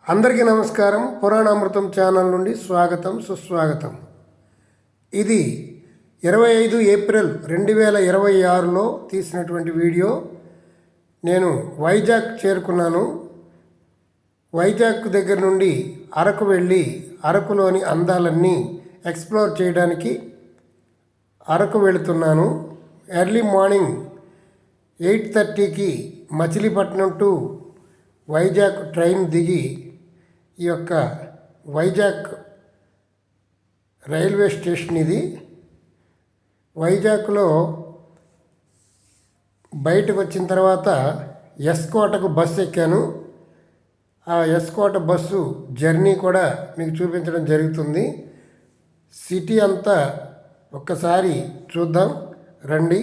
అందరికీ నమస్కారం. పురాణామృతం ఛానల్ నుండి స్వాగతం, సుస్వాగతం. ఇది 25 ఏప్రిల్ 2026లో తీసినటువంటి వీడియో. నేను వైజాగ్ చేరుకున్నాను. వైజాగ్ దగ్గర నుండి అరకు వెళ్ళి అరకులోని అందాలన్నీ ఎక్స్ప్లోర్ చేయడానికి అరకు వెళుతున్నాను. ఎర్లీ మార్నింగ్ 8:30కి మచిలీపట్నం టు వైజాగ్ ట్రైన్ దిగి ఈ యొక్క వైజాగ్ రైల్వే స్టేషన్ ఇది. వైజాగ్లో బయటకు వచ్చిన తర్వాత ఎస్కోటకు బస్సు ఎక్కాను. ఆ ఎస్కోట బస్సు జర్నీ కూడా మీకు చూపించడం జరుగుతుంది. సిటీ అంతా ఒక్కసారి చూద్దాం రండి.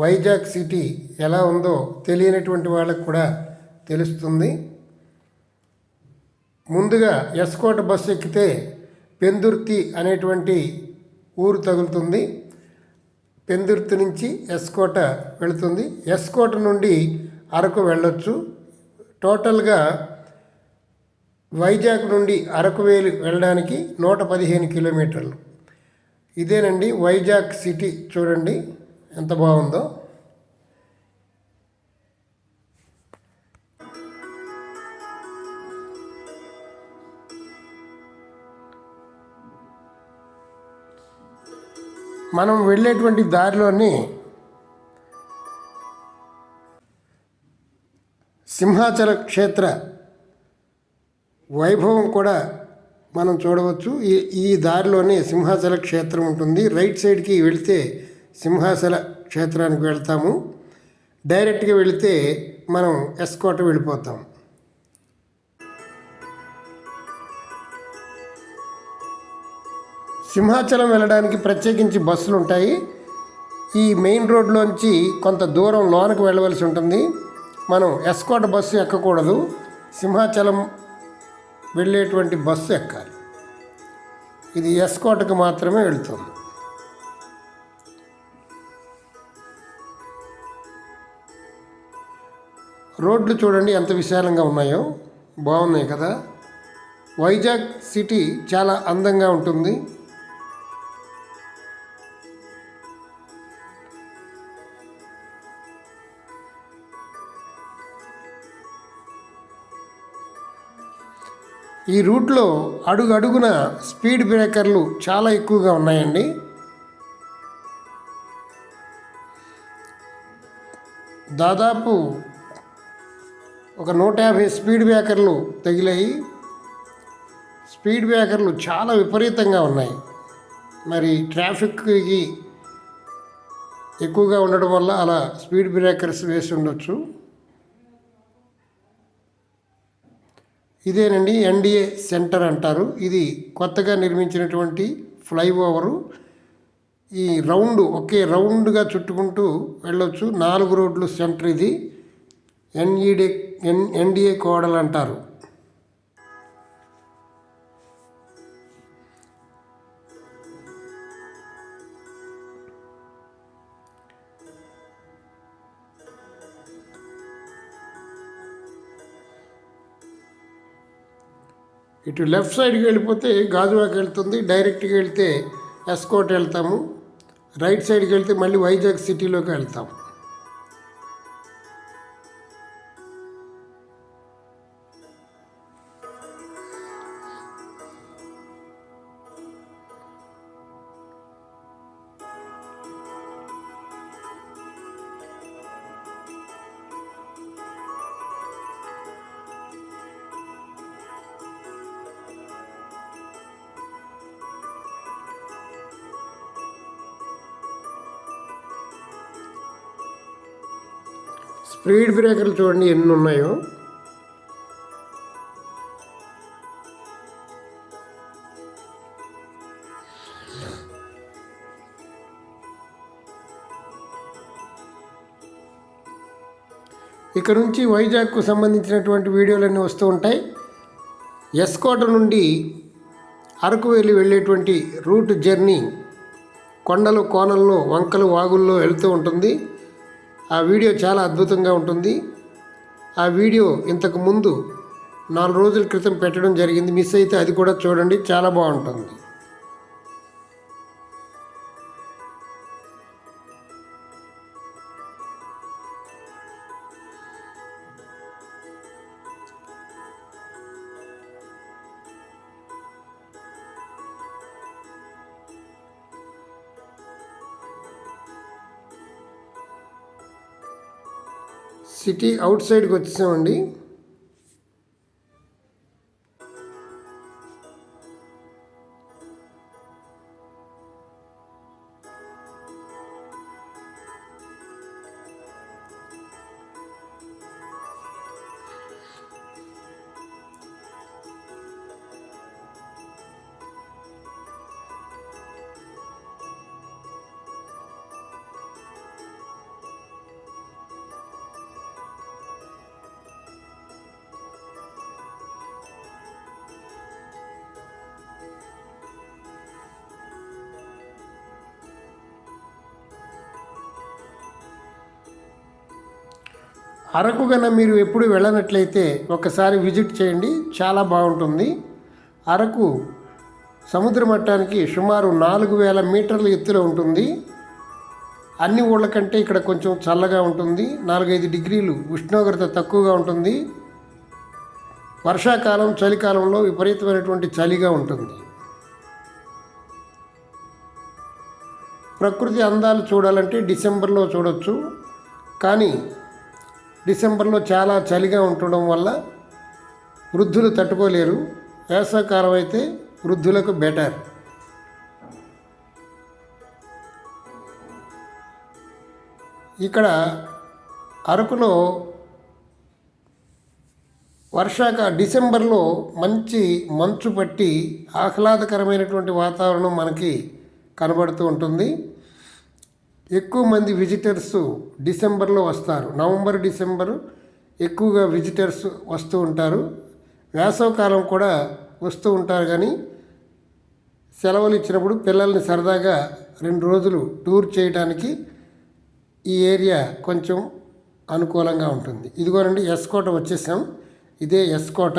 వైజాగ్ సిటీ ఎలా ఉందో తెలియనటువంటి వాళ్ళకు కూడా తెలుస్తుంది. ముందుగా ఎస్కోట బస్సు ఎక్కితే పెందుర్తి అనేటువంటి ఊరు తగులుతుంది. పెందుర్తి నుంచి ఎస్కోట వెళుతుంది. ఎస్కోట నుండి అరకు వెళ్ళొచ్చు. టోటల్గా వైజాగ్ నుండి అరకు వెళ్ళడానికి 115 కిలోమీటర్లు. ఇదేనండి వైజాగ్ సిటీ. చూడండి ఎంత బాగుందో. మనం వెళ్ళేటువంటి దారిలోని సింహాచల క్షేత్ర వైభవం కూడా మనం చూడవచ్చు. ఈ దారిలోనే సింహాచల క్షేత్రం ఉంటుంది. రైట్ సైడ్కి వెళితే సింహాచల క్షేత్రానికి వెళ్తాము. డైరెక్ట్గా వెళితే మనం ఎస్కోట వెళ్ళిపోతాం. సింహాచలం వెళ్ళడానికి ప్రత్యేకించి బస్సులు ఉంటాయి. ఈ మెయిన్ రోడ్లోంచి కొంత దూరం లోనకు వెళ్ళవలసి ఉంటుంది. మనం ఎస్కోట బస్సు ఎక్కకూడదు. సింహాచలం వెళ్ళేటువంటి బస్సు ఎక్కాలి. ఇది ఎస్కోటకు మాత్రమే వెళుతుంది. రోడ్లు చూడండి ఎంత విశాలంగా ఉన్నాయో. బాగున్నాయి కదా. వైజాగ్ సిటీ చాలా అందంగా ఉంటుంది. ఈ రూట్లో అడుగడుగున స్పీడ్ బ్రేకర్లు చాలా ఎక్కువగా ఉన్నాయండి. దాదాపు ఒక 150 స్పీడ్ బ్రేకర్లు తగిలాయి. స్పీడ్ బ్రేకర్లు చాలా విపరీతంగా ఉన్నాయి. మరి ట్రాఫిక్కి ఎక్కువగా ఉండడం వల్ల అలా స్పీడ్ బ్రేకర్స్ వేసి ఉండొచ్చు. ఇదేనండి ఎన్డిఏ సెంటర్ అంటారు. ఇది కొత్తగా నిర్మించినటువంటి ఫ్లైఓవరు. ఈ ఒకే రౌండ్గా చుట్టుకుంటూ వెళ్ళొచ్చు. 4 రోడ్లు సెంటర్ ఇది. ఎన్డిఏ కోడలు అంటారు. ఇటు లెఫ్ట్ సైడ్కి వెళ్ళిపోతే గాజువాక వెళ్తుంది. డైరెక్ట్గా వెళ్తే ఎస్కోట్ వెళ్తాము. రైట్ సైడ్కి వెళ్తే మళ్ళీ వైజాగ్ సిటీలోకి వెళ్తాం. స్పీడ్ బ్రేకర్లు చూడండి ఎన్ని ఉన్నాయో. ఇక్కడ నుంచి వైజాగ్కు సంబంధించినటువంటి వీడియోలన్నీ వస్తూ ఉంటాయి. ఎస్కోట నుండి అరకు వెళ్ళేటువంటి రూట్ జర్నీ కొండలు, కోనల్లో, వంకలు, వాగుల్లో వెళ్తూ ఉంటుంది. ఆ వీడియో చాలా అద్భుతంగా ఉంటుంది. ఆ వీడియో ఇంతకు ముందు 4 రోజుల క్రితం పెట్టడం జరిగింది. మిస్ అయితే అది కూడా చూడండి, చాలా బాగుంటుంది. సిటీ అవుట్ సైడ్కి వచ్చేసామండి. అరకు కన్నా మీరు ఎప్పుడు వెళ్ళనట్లయితే ఒకసారి విజిట్ చేయండి, చాలా బాగుంటుంది. అరకు సముద్ర మట్టానికి సుమారు 4000 మీటర్ల ఎత్తులో ఉంటుంది. అన్ని ఊళ్ళ కంటే ఇక్కడ కొంచెం చల్లగా ఉంటుంది. 4-5 డిగ్రీలు ఉష్ణోగ్రత తక్కువగా ఉంటుంది. వర్షాకాలం చలికాలంలో విపరీతమైనటువంటి చలిగా ఉంటుంది. ప్రకృతి అందాలు చూడాలంటే డిసెంబర్లో చూడొచ్చు, కానీ డిసెంబర్లో చాలా చలిగా ఉండడం వల్ల వృద్ధులు తట్టుకోలేరు. వేసవికాలం అయితే వృద్ధులకు బెటర్. ఇక్కడ అరకులో డిసెంబర్లో మంచి మంచు పట్టి ఆహ్లాదకరమైనటువంటి వాతావరణం మనకి కనబడుతూ ఉంటుంది. ఎక్కువ మంది విజిటర్స్ డిసెంబర్లో వస్తారు. నవంబర్, డిసెంబరు ఎక్కువగా విజిటర్స్ వస్తూ ఉంటారు. వేసవికాలం కూడా వస్తూ ఉంటారు, కానీ సెలవులు ఇచ్చినప్పుడు పిల్లల్ని సరదాగా 2 రోజులు టూర్ చేయడానికి ఈ ఏరియా కొంచెం అనుకూలంగా ఉంటుంది. ఇదిగోనండి, ఎస్కోట వచ్చేసాం. ఇదే ఎస్కోట.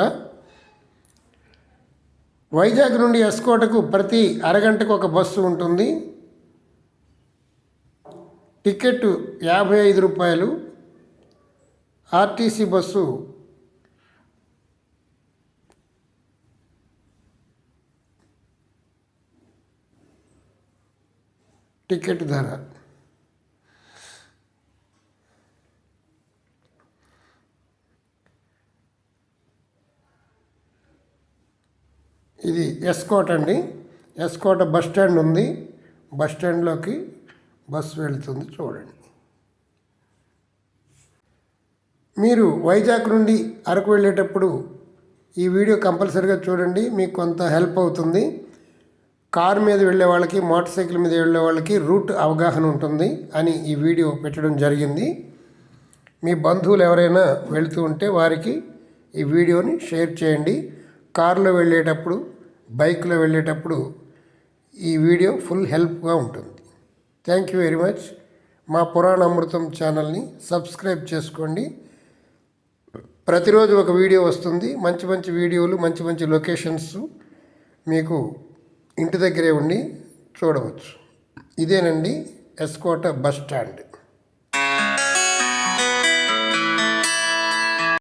వైజాగ్ నుండి ఎస్కోటకు ప్రతి అరగంటకు ఒక బస్సు ఉంటుంది. టికెట్ 55 రూపాయలు. ఆర్టీసీ బస్సు టికెట్ ధర. ఇది ఎస్కోట అండి. ఎస్కోట బస్ స్టాండ్ ఉంది. బస్ స్టాండ్లోకి బస్సు వెళుతుంది, చూడండి. మీరు వైజాగ్ నుండి అరకు వెళ్ళేటప్పుడు ఈ వీడియో కంపల్సరీగా చూడండి, మీకు కొంత హెల్ప్ అవుతుంది. కారు మీద వెళ్ళే వాళ్ళకి, మోటార్ సైకిల్ మీద వెళ్ళే వాళ్ళకి రూట్ అవగాహన ఉంటుంది అని ఈ వీడియో పెట్టడం జరిగింది. మీ బంధువులు ఎవరైనా వెళుతూ ఉంటే వారికి ఈ వీడియోని షేర్ చేయండి. కారులో వెళ్ళేటప్పుడు, బైక్లో వెళ్ళేటప్పుడు ఈ వీడియో ఫుల్ హెల్ప్గా ఉంటుంది. Thank you very much. మా పురాణ అమృతం ఛానల్ని సబ్స్క్రైబ్ చేసుకోండి. ప్రతిరోజు ఒక వీడియో వస్తుంది. మంచి మంచి వీడియోలు, మంచి మంచి లొకేషన్స్ మీకు ఇంటి దగ్గరే ఉండి చూడవచ్చు. ఇదేనండి ఎస్కోట బస్ స్టాండ్.